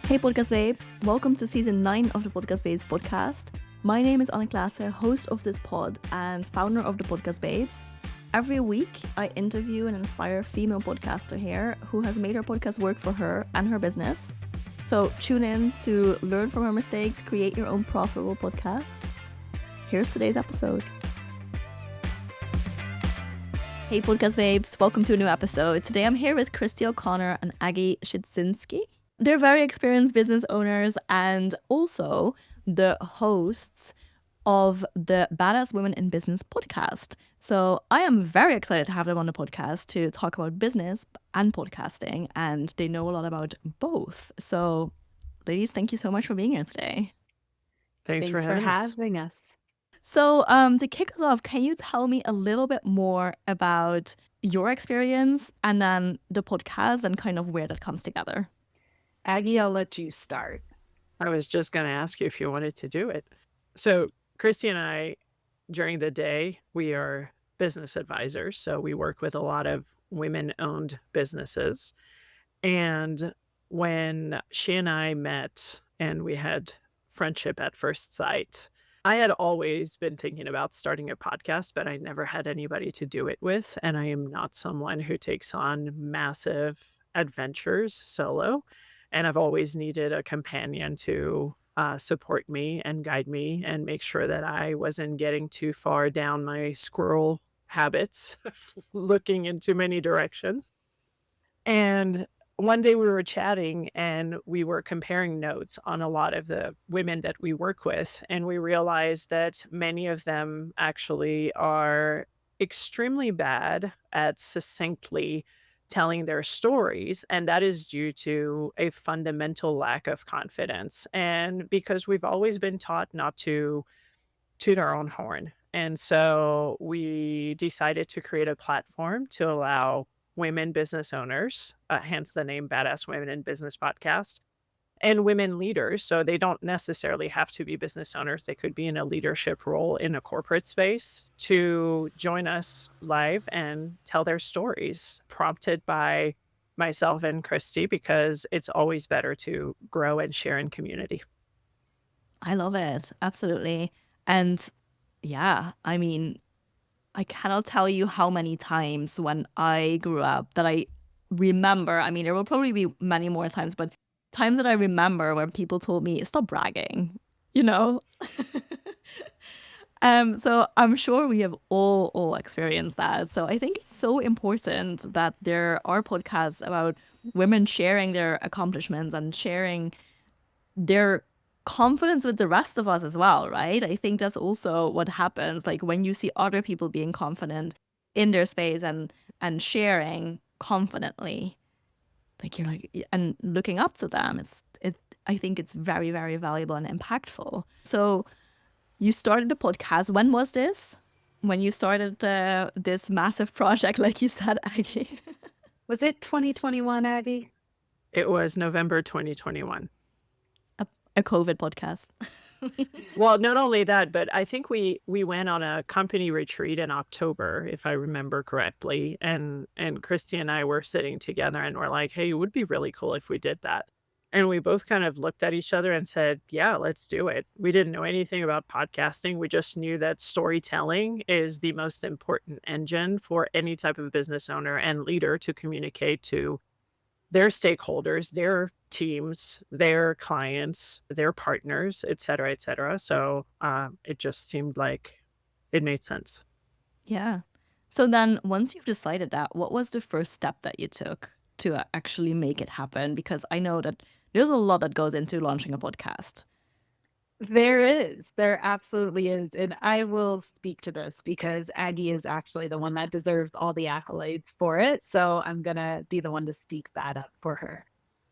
Hey Podcast Babe, welcome to season 9 of the Podcast Babes podcast. My name is Anna Klasse, host of this pod and founder of the Podcast Babes. Every week, I interview and inspire a female podcaster here who has made her podcast work for her and her business. So tune in to learn from her mistakes, create your own profitable podcast. Here's today's episode. Hey Podcast Babes, welcome to a new episode. Today I'm here with Cristy O'Connor and Aggie Chydzinski. They're very experienced business owners and also the hosts of the Badass Women in Business podcast. So I am very excited to have them on the podcast to talk about business and podcasting, and they know a lot about both. So ladies, thank you so much for being here today. Thanks for having us. So to kick us off, can you tell me a little bit more about your experience and then the podcast and kind of where that comes together? Aggie, I'll let you start. I was just going to ask you if you wanted to do it. So Cristy and I, during the day, we are business advisors. So we work with a lot of women-owned businesses. And when she and I met and we had friendship at first sight, I had always been thinking about starting a podcast, but I never had anybody to do it with. And I am not someone who takes on massive adventures solo. And I've always needed a companion to support me and guide me and make sure that I wasn't getting too far down my squirrel habits, looking in too many directions. And one day we were chatting and we were comparing notes on a lot of the women that we work with. And we realized that many of them actually are extremely bad at succinctly telling their stories, and that is due to a fundamental lack of confidence, and because we've always been taught not to toot our own horn. And so we decided to create a platform to allow women business owners, hence the name Badass Women in Business podcast, and women leaders. So they don't necessarily have to be business owners. They could be in a leadership role in a corporate space, to join us live and tell their stories, prompted by myself and Cristy, because it's always better to grow and share in community. I love it. Absolutely. And yeah, I mean, I cannot tell you how many times when I grew up that I remember, I mean, there will probably be many more times, but times that I remember when people told me, stop bragging, you know? So I'm sure we have all experienced that. So I think it's so important that there are podcasts about women sharing their accomplishments and sharing their confidence with the rest of us as well, right? I think that's also what happens. Like when you see other people being confident in their space and sharing confidently, like you're like, and looking up to them, I think it's very, very valuable and impactful. So you started the podcast. When was this? When you started this massive project, like you said, Aggie? Was it 2021, Aggie? It was November 2021. A COVID podcast. Well, not only that, but I think we went on a company retreat in October, if I remember correctly. And Cristy and I were sitting together and we're like, hey, it would be really cool if we did that. And we both kind of looked at each other and said, yeah, let's do it. We didn't know anything about podcasting. We just knew that storytelling is the most important engine for any type of business owner and leader to communicate to their stakeholders, their teams, their clients, their partners, et cetera, et cetera. So it just seemed like it made sense. Yeah. So then once you've decided that, what was the first step that you took to actually make it happen? Because I know that there's a lot that goes into launching a podcast. There is. There absolutely is. And I will speak to this because Aggie is actually the one that deserves all the accolades for it. So I'm going to be the one to speak that up for her.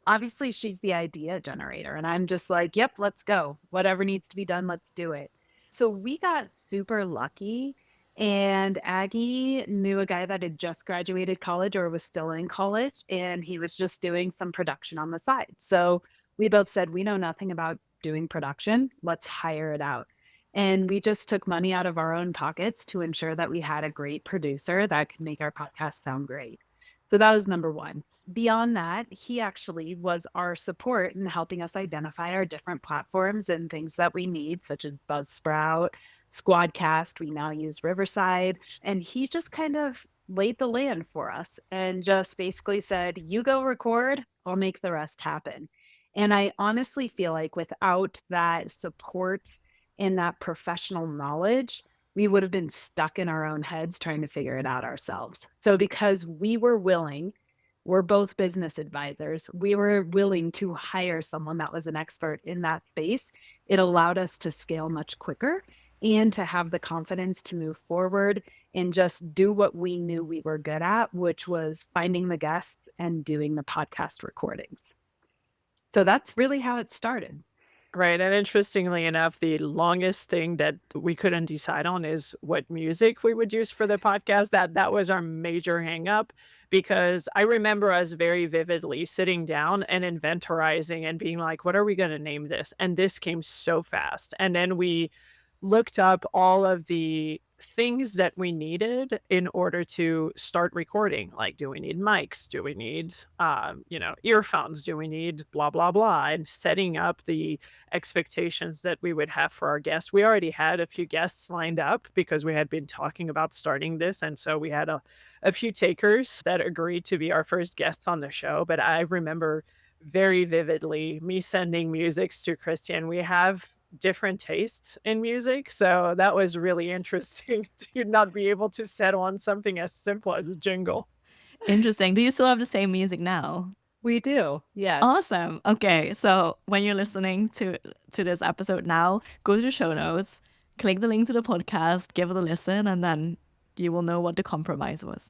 Obviously, she's the idea generator. And I'm just like, yep, let's go. Whatever needs to be done, let's do it. So we got super lucky. And Aggie knew a guy that had just graduated college or was still in college, and he was just doing some production on the side. So we both said, we know nothing about doing production. Let's hire it out. And we just took money out of our own pockets to ensure that we had a great producer that could make our podcast sound great. So that was number one. beyond that, he actually was our support in helping us identify our different platforms and things that we need, such as Buzzsprout, Squadcast. We now use Riverside. And he just kind of laid the land for us and just basically said, you go record, I'll make the rest happen. And I honestly feel like without that support and that professional knowledge, we would have been stuck in our own heads trying to figure it out ourselves. So because we were willing, we're both business advisors, we were willing to hire someone that was an expert in that space. It allowed us to scale much quicker and to have the confidence to move forward and just do what we knew we were good at, which was finding the guests and doing the podcast recordings. So that's really how it started. Right. And interestingly enough, the longest thing that we couldn't decide on is what music we would use for the podcast. That was our major hang up, because I remember us very vividly sitting down and inventorizing and being like, what are we going to name this? And this came so fast. And then we looked up all of the things that we needed in order to start recording. Like, do we need mics? Do we need, earphones? Do we need blah, blah, blah? And setting up the expectations that we would have for our guests. We already had a few guests lined up because we had been talking about starting this. And so we had a few takers that agreed to be our first guests on the show. But I remember very vividly me sending musics to Christian. We have different tastes in music, so that was really interesting to not be able to settle on something as simple as a jingle. Interesting. Do you still have the same music now? We do. Yes. Awesome. Okay, so when you're listening to this episode now, go to the show notes, click the link to the podcast, give it a listen, and then you will know what the compromise was.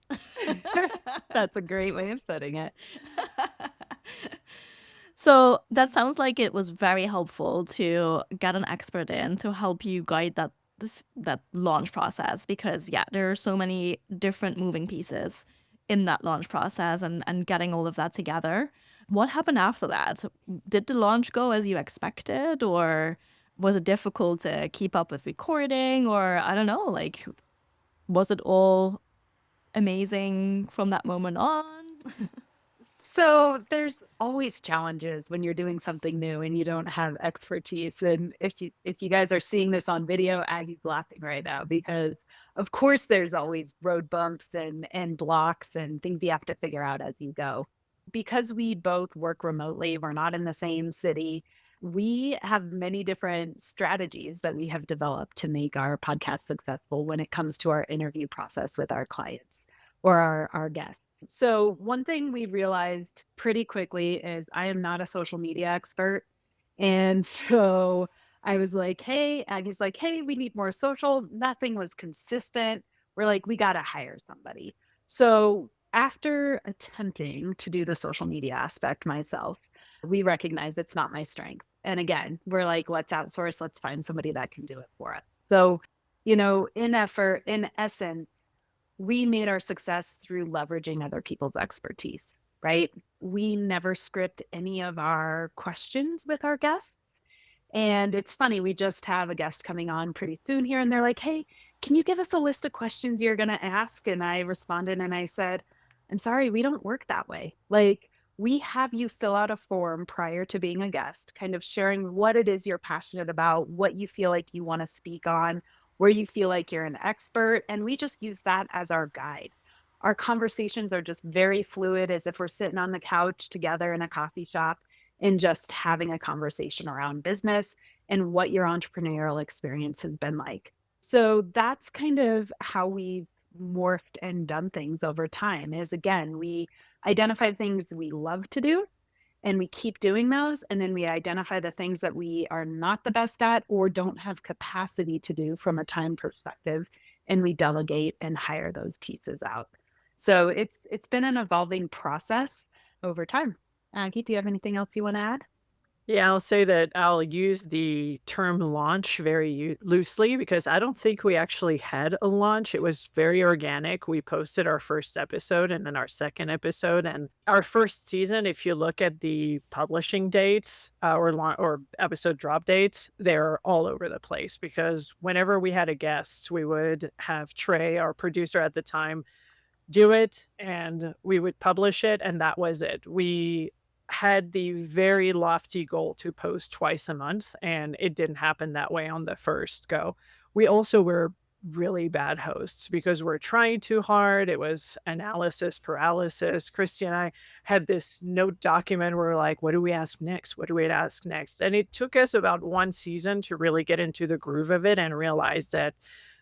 That's a great way of putting it. So that sounds like it was very helpful to get an expert in to help you guide that launch process, because there are so many different moving pieces in that launch process and getting all of that together. What happened after that? Did the launch go as you expected, or was it difficult to keep up with recording, or I don't know, like, was it all amazing from that moment on? So there's always challenges when you're doing something new and you don't have expertise. And if you guys are seeing this on video, Aggie's laughing right now because of course there's always road bumps and blocks and things you have to figure out as you go. Because we both work remotely, we're not in the same city. We have many different strategies that we have developed to make our podcast successful when it comes to our interview process with our clients or our guests. So one thing we realized pretty quickly is I am not a social media expert. And so I was like, hey, Aggie's like, hey, we need more social. Nothing was consistent. We're like, we got to hire somebody. So after attempting to do the social media aspect myself, we recognize it's not my strength. And again, we're like, let's outsource, let's find somebody that can do it for us. So, in essence, we made our success through leveraging other people's expertise, right? We never script any of our questions with our guests. And it's funny, we just have a guest coming on pretty soon here, and they're like, hey, can you give us a list of questions you're going to ask? And I responded and I said, I'm sorry, we don't work that way. Like, we have you fill out a form prior to being a guest, kind of sharing what it is you're passionate about, what you feel like you want to speak on, where you feel like you're an expert. And we just use that as our guide. Our conversations are just very fluid, as if we're sitting on the couch together in a coffee shop and just having a conversation around business and what your entrepreneurial experience has been like. So that's kind of how we've morphed and done things over time is, again, we identify things we love to do and we keep doing those. And then we identify the things that we are not the best at or don't have capacity to do from a time perspective. And we delegate and hire those pieces out. So it's been an evolving process over time. Aggie, do you have anything else you want to add? Yeah, I'll say that I'll use the term launch very loosely because I don't think we actually had a launch. It was very organic. We posted our first episode and then our second episode. And our first season, if you look at the publishing dates or episode drop dates, they're all over the place because whenever we had a guest, we would have Trey, our producer at the time, do it and we would publish it, and that was it. We had the very lofty goal to post twice a month, and it didn't happen that way on the first go. We also were really bad hosts because we're trying too hard. It was analysis paralysis. Christy and I had this note document where we're like, what do we ask next? What do we ask next? And it took us about one season to really get into the groove of it and realize that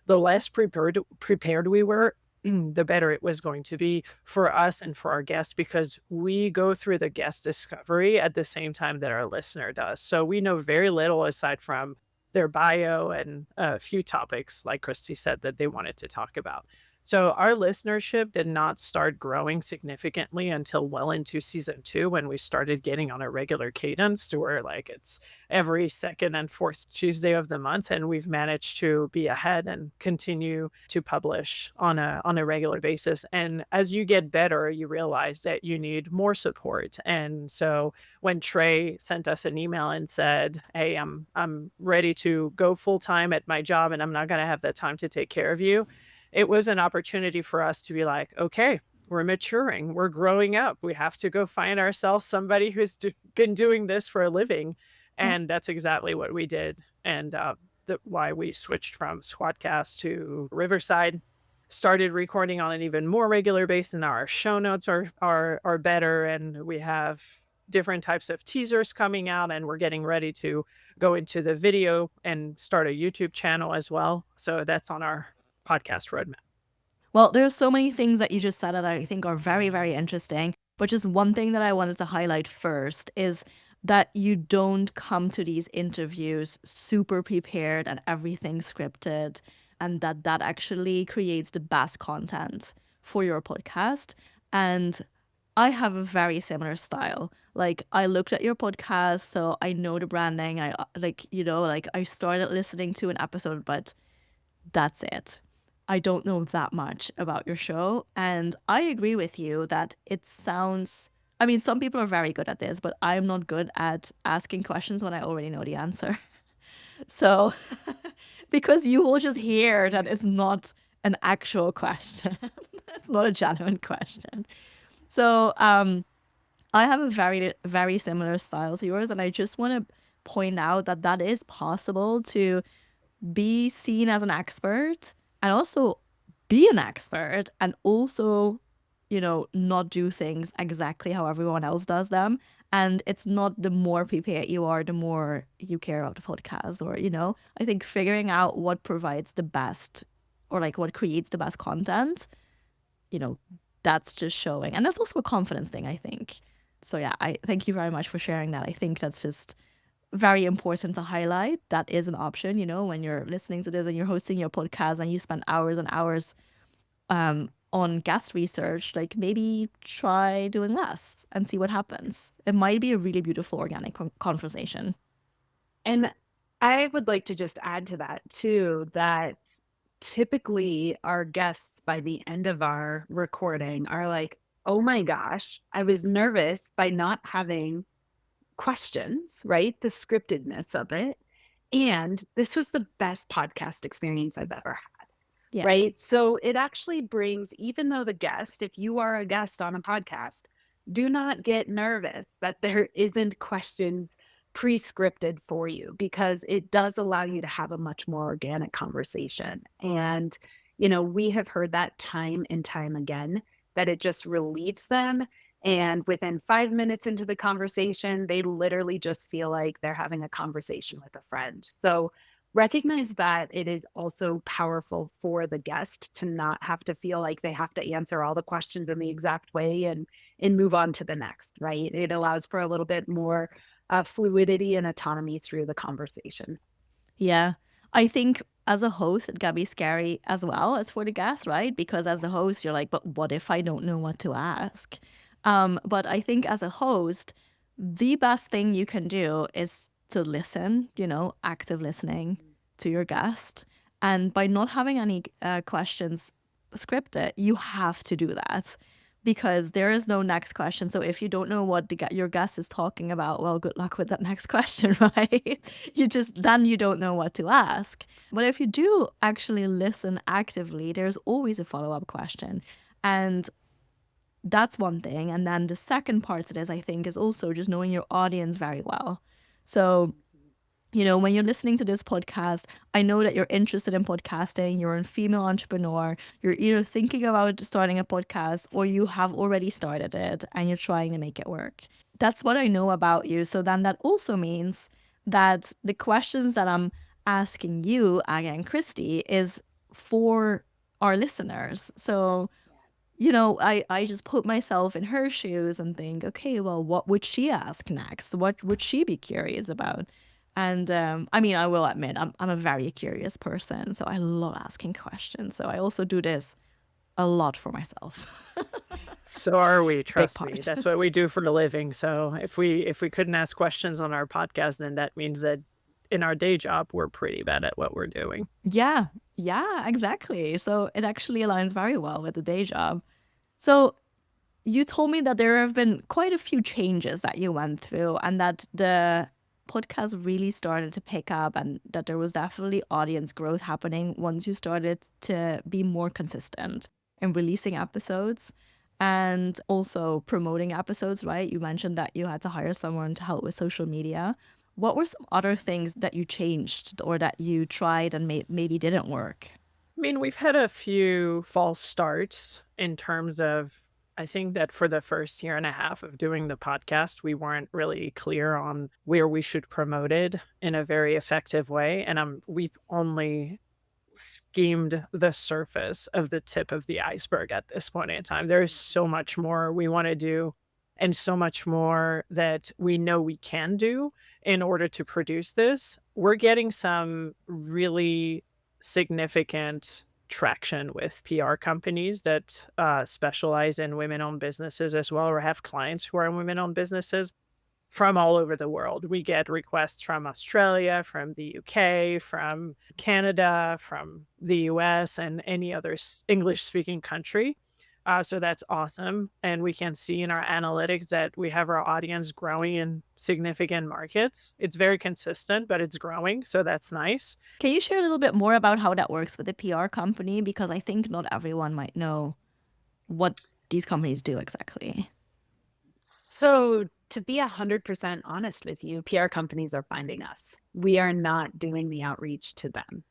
the less prepared we were, the better it was going to be for us and for our guests, because we go through the guest discovery at the same time that our listener does. So we know very little aside from their bio and a few topics, like Christy said, that they wanted to talk about. So our listenership did not start growing significantly until well into season 2, when we started getting on a regular cadence to where like it's every second and fourth Tuesday of the month, and we've managed to be ahead and continue to publish on a regular basis. And as you get better, you realize that you need more support. And so when Trey sent us an email and said, "Hey, I'm ready to go full time at my job, and I'm not going to have the time to take care of you," it was an opportunity for us to be like, okay, we're maturing, we're growing up. We have to go find ourselves somebody who's been doing this for a living. Yeah. And that's exactly what we did. And why we switched from Squadcast to Riverside, started recording on an even more regular basis. And our show notes are better. And we have different types of teasers coming out, and we're getting ready to go into the video and start a YouTube channel as well. So that's on our podcast roadmap. Well, there's so many things that you just said that I think are very, very interesting. But just one thing that I wanted to highlight first is that you don't come to these interviews super prepared and everything scripted, and that actually creates the best content for your podcast. And I have a very similar style. Like, I looked at your podcast, so I know the branding. I I started listening to an episode, but that's it. I don't know that much about your show. And I agree with you that it sounds, I mean, some people are very good at this, but I'm not good at asking questions when I already know the answer. So, because you will just hear that it's not an actual question, it's not a genuine question. So, I have a very, very similar style to yours. And I just want to point out that that is possible to be seen as an expert and also be an expert and also, not do things exactly how everyone else does them. And it's not the more prepared you are, the more you care about the podcast, or, I think figuring out what provides the best or like what creates the best content, that's just showing. And that's also a confidence thing, I think. So yeah, I thank you very much for sharing that. I think that's just very important to highlight. That is an option, when you're listening to this and you're hosting your podcast and you spend hours and hours on guest research, like maybe try doing less and see what happens. It might be a really beautiful organic conversation. And I would like to just add to that too, that typically our guests by the end of our recording are like, oh my gosh, I was nervous by not having questions, right? The scriptedness of it. And this was the best podcast experience I've ever had. Yeah. Right. So it actually brings, even though the guest, if you are a guest on a podcast, do not get nervous that there isn't questions pre-scripted for you, because it does allow you to have a much more organic conversation. And, we have heard that time and time again, that it just relieves them. And within 5 minutes into the conversation, they literally just feel like they're having a conversation with a friend. So recognize that it is also powerful for the guest to not have to feel like they have to answer all the questions in the exact way and move on to the next, right? It allows for a little bit more fluidity and autonomy through the conversation. Yeah. I think as a host, it can be scary as well as for the guest, right? Because as a host, you're like, but what if I don't know what to ask? But I think as a host, the best thing you can do is to listen, active listening to your guest. And by not having any questions scripted, you have to do that, because there is no next question. So if you don't know what your guest is talking about, well, good luck with that next question, right? Then you don't know what to ask. But if you do actually listen actively, there's always a follow-up question. And that's one thing. And then the second part to this, I think, is also just knowing your audience very well. So, when you're listening to this podcast, I know that you're interested in podcasting, you're a female entrepreneur, you're either thinking about starting a podcast or you have already started it and you're trying to make it work. That's what I know about you. So then that also means that the questions that I'm asking you, Aga and Cristy, is for our listeners. So I just put myself in her shoes and think, okay, well, what would she ask next? What would she be curious about? And I will admit, I'm a very curious person, so I love asking questions. So I also do this a lot for myself. So are we, trust me. part. That's what we do for a living. So if we couldn't ask questions on our podcast, then that means that in our day job, we're pretty bad at what we're doing. Yeah, exactly. So it actually aligns very well with the day job. So you told me that there have been quite a few changes that you went through and that the podcast really started to pick up and that there was definitely audience growth happening once you started to be more consistent in releasing episodes and also promoting episodes, right? You mentioned that you had to hire someone to help with social media. What were some other things that you changed or that you tried and maybe didn't work? I mean, we've had a few false starts in terms of, I think that for the first year and a half of doing the podcast, we weren't really clear on where we should promote it in a very effective way. And we've only skimmed the surface of the tip of the iceberg at this point in time. There's so much more we want to do and so much more that we know we can do in order to produce this. We're getting some really significant traction with PR companies that specialize in women-owned businesses as well, or have clients who are women-owned businesses from all over the world. We get requests from Australia, from the UK, from Canada, from the US, and any other English-speaking country. So that's awesome. And we can see in our analytics that we have our audience growing in significant markets. It's very consistent, but it's growing. So that's nice. Can you share a little bit more about how that works with the PR company? Because I think not everyone might know what these companies do exactly. So to be 100% honest with you, PR companies are finding us. We are not doing the outreach to them.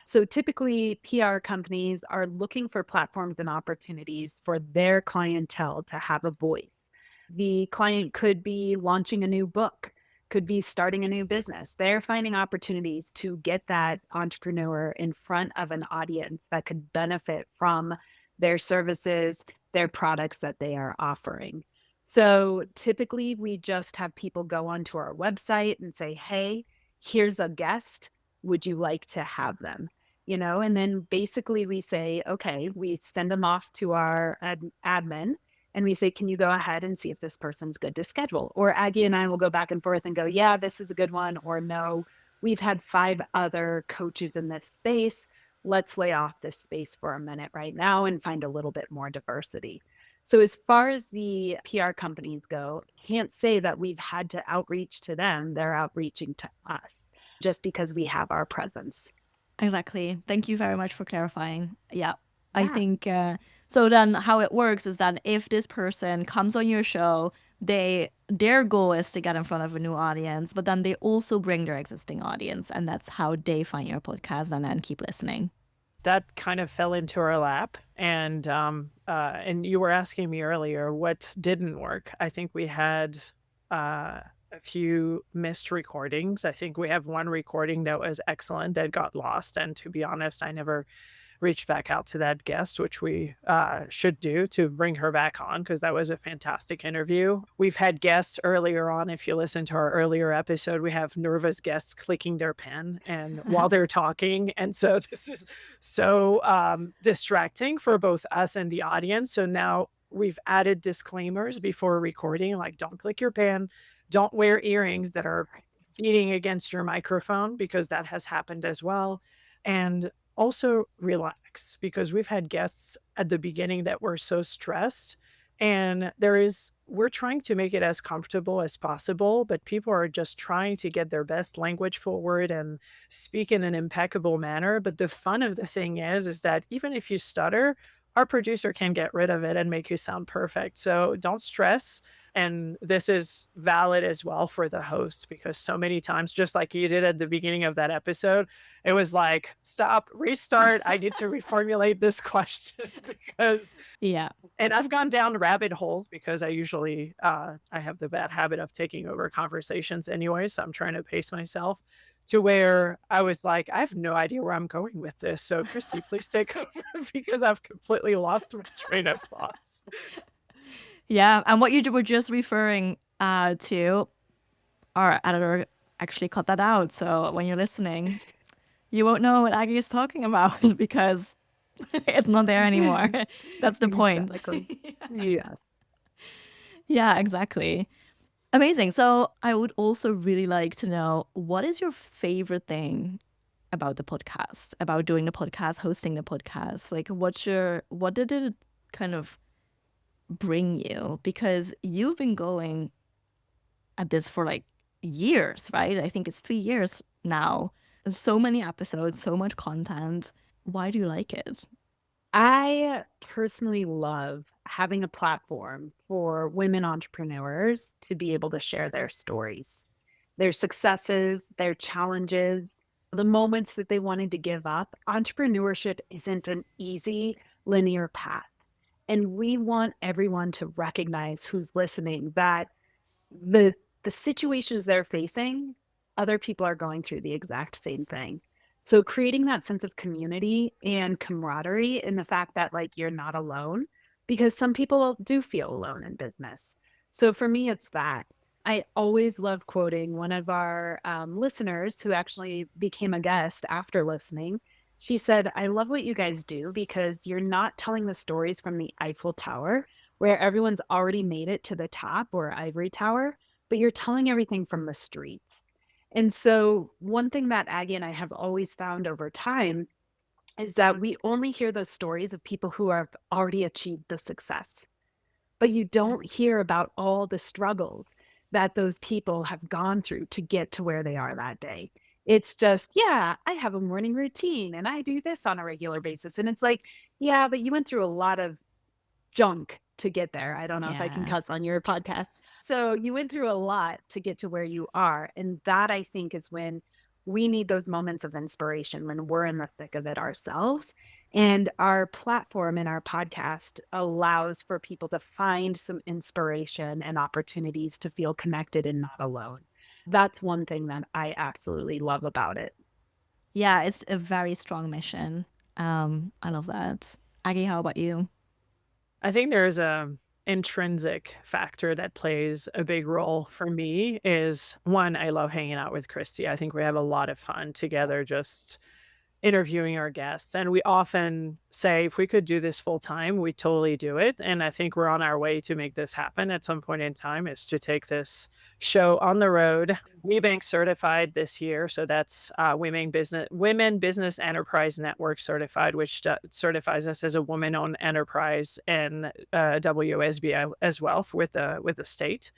So typically, PR companies are looking for platforms and opportunities for their clientele to have a voice. The client could be launching a new book, could be starting a new business. They're finding opportunities to get that entrepreneur in front of an audience that could benefit from their services, their products that they are offering. So typically, we just have people go onto our website and say, hey, here's a guest. Would you like to have them? And then basically we say, okay, we send them off to our admin and we say, can you go ahead and see if this person's good to schedule? Or Aggie and I will go back and forth and go, yeah, this is a good one. Or no, we've had 5 other coaches in this space. Let's lay off this space for a minute right now and find a little bit more diversity. So as far as the PR companies go, can't say that we've had to outreach to them. They're outreaching to us just because we have our presence. Exactly. Thank you very much for clarifying. Yeah. I think so. Then how it works is that if this person comes on your show, their goal is to get in front of a new audience, but then they also bring their existing audience, and that's how they find your podcast and then keep listening. That kind of fell into our lap, and you were asking me earlier what didn't work. I think we had a few missed recordings. I think we have one recording that was excellent that got lost, and to be honest, I never reached back out to that guest, which we should do to bring her back on, because that was a fantastic interview. We've had guests earlier on. If you listen to our earlier episode, we have nervous guests clicking their pen and while they're talking. And so this is so distracting for both us and the audience. So now we've added disclaimers before recording, like don't click your pen, don't wear earrings that are beating against your microphone, because that has happened as well. And also relax, because we've had guests at the beginning that were so stressed, and we're trying to make it as comfortable as possible, but people are just trying to get their best language forward and speak in an impeccable manner. But the fun of the thing is that even if you stutter, our producer can get rid of it and make you sound perfect. So don't stress. And this is valid as well for the host, because so many times, just like you did at the beginning of that episode, it was like, stop, restart. I need to reformulate this question because, Yeah. and I've gone down rabbit holes because I usually, I have the bad habit of taking over conversations anyway. So I'm trying to pace myself to where I was like, I have no idea where I'm going with this. So Cristy, please take over because I've completely lost my train of thoughts. Yeah. And what you were just referring to, our editor actually cut that out. So when you're listening, you won't know what Aggie is talking about because it's not there anymore. That's the point. Exactly. Yes. Yeah, exactly. Amazing. So I would also really like to know, what is your favorite thing about the podcast, about doing the podcast, hosting the podcast? Like, what did it kind of bring you? Because you've been going at this for like years, right? I think it's 3 years now. There's so many episodes, so much content. Why do you like it? I personally love having a platform for women entrepreneurs to be able to share their stories, their successes, their challenges, the moments that they wanted to give up. Entrepreneurship isn't an easy linear path. And we want everyone to recognize, who's listening, that the the situations they're facing, other people are going through the exact same thing. So creating that sense of community and camaraderie in the fact that like you're not alone, because some people do feel alone in business. So for me, it's that. I always love quoting one of our listeners who actually became a guest after listening. She said, I love what you guys do because you're not telling the stories from the Eiffel Tower where everyone's already made it to the top, or ivory tower, but you're telling everything from the streets. And so, one thing that Aggie and I have always found over time is that we only hear the stories of people who have already achieved the success, but you don't hear about all the struggles that those people have gone through to get to where they are that day. It's just, yeah, I have a morning routine and I do this on a regular basis. And it's like, yeah, but you went through a lot of junk to get there. I don't know if I can Yeah. cuss on your podcast. So you went through a lot to get to where you are. And that, I think, is when we need those moments of inspiration, when we're in the thick of it ourselves. And our platform and our podcast allows for people to find some inspiration and opportunities to feel connected and not alone. That's one thing that I absolutely love about it. Yeah, it's a very strong mission. I love that. Aggie, how about you? I think there's a intrinsic factor that plays a big role for me. Is one, I love hanging out with Cristy. I think we have a lot of fun together just interviewing our guests. And we often say, if we could do this full time, we totally do it. And I think we're on our way to make this happen at some point in time, is to take this show on the road. WeBank certified this year. So that's Women Business Enterprise Network certified, which certifies us as a woman-owned enterprise, and WSB as well with the state.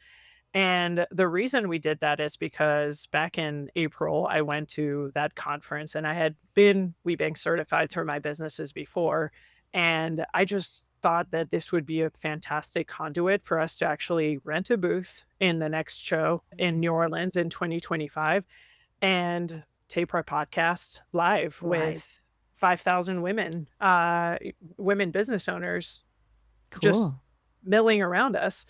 And the reason we did that is because back in April, I went to that conference and I had been WeBank certified through my businesses before. And I just thought that this would be a fantastic conduit for us to actually rent a booth in the next show in New Orleans in 2025 and tape our podcast live with 5,000 women business owners just Cool. milling around us.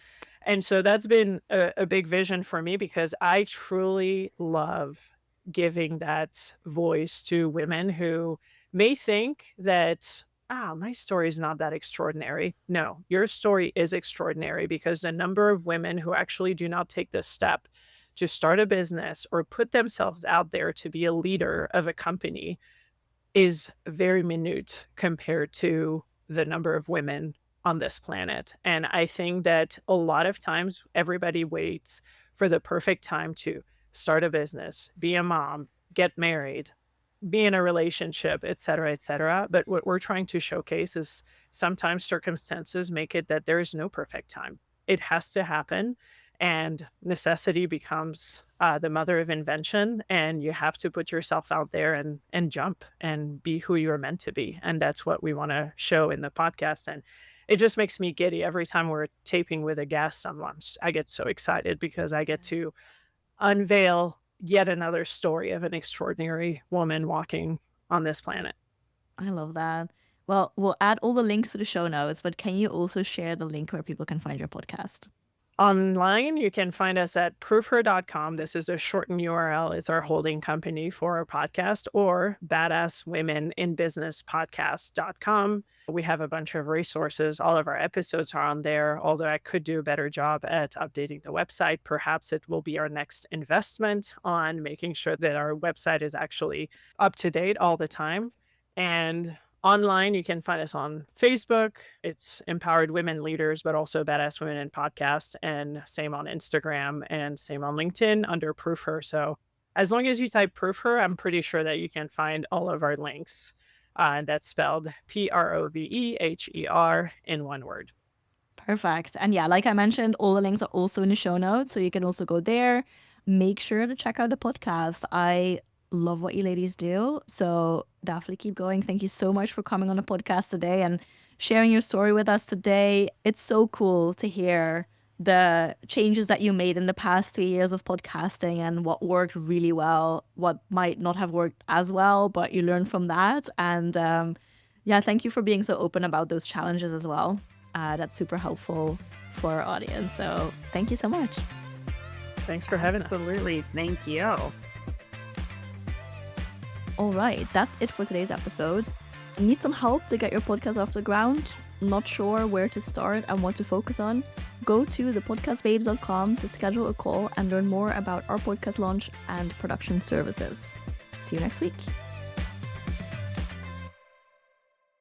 And so that's been a big vision for me, because I truly love giving that voice to women who may think that, my story is not that extraordinary. No, your story is extraordinary, because the number of women who actually do not take this step to start a business or put themselves out there to be a leader of a company is very minute compared to the number of women on this planet. And I think that a lot of times everybody waits for the perfect time to start a business, be a mom, get married, be in a relationship, et cetera, et cetera. But what we're trying to showcase is sometimes circumstances make it that there is no perfect time. It has to happen. and necessity becomes the mother of invention, and you have to put yourself out there and jump and be who you are meant to be. And that's what we want to show in the podcast. And it just makes me giddy every time we're taping with a guest. I get so excited because I get to unveil yet another story of an extraordinary woman walking on this planet. I love that. Well, we'll add all the links to the show notes, but can you also share the link where people can find your podcast? Online, you can find us at proofher.com. This is a shortened URL. It's our holding company for our podcast, or badasswomeninbusinesspodcast.com. We have a bunch of resources. All of our episodes are on there, although I could do a better job at updating the website. Perhaps it will be our next investment on making sure that our website is actually up to date all the time. And online, you can find us on Facebook. It's Empowered Women Leaders, but also Badass Women in Podcast, and same on Instagram and same on LinkedIn under Proof Her. So as long as you type Proof Her, I'm pretty sure that you can find all of our links. That's spelled PROVEHER in one word. Perfect. And yeah, like I mentioned, all the links are also in the show notes, so you can also go there. Make sure to check out the podcast. I love what you ladies do, so definitely keep going. Thank you so much for coming on the podcast today and sharing your story with us today. It's so cool to hear the changes that you made in the past 3 years of podcasting and what worked really well, what might not have worked as well, but you learned from that. And yeah, thank you for being so open about those challenges as well. That's super helpful for our audience. So thank you so much. Thanks for having us. Absolutely. Thank you. All right, that's it for today's episode. Need some help to get your podcast off the ground? Not sure where to start and what to focus on? Go to thepodcastbabes.com to schedule a call and learn more about our podcast launch and production services. See you next week.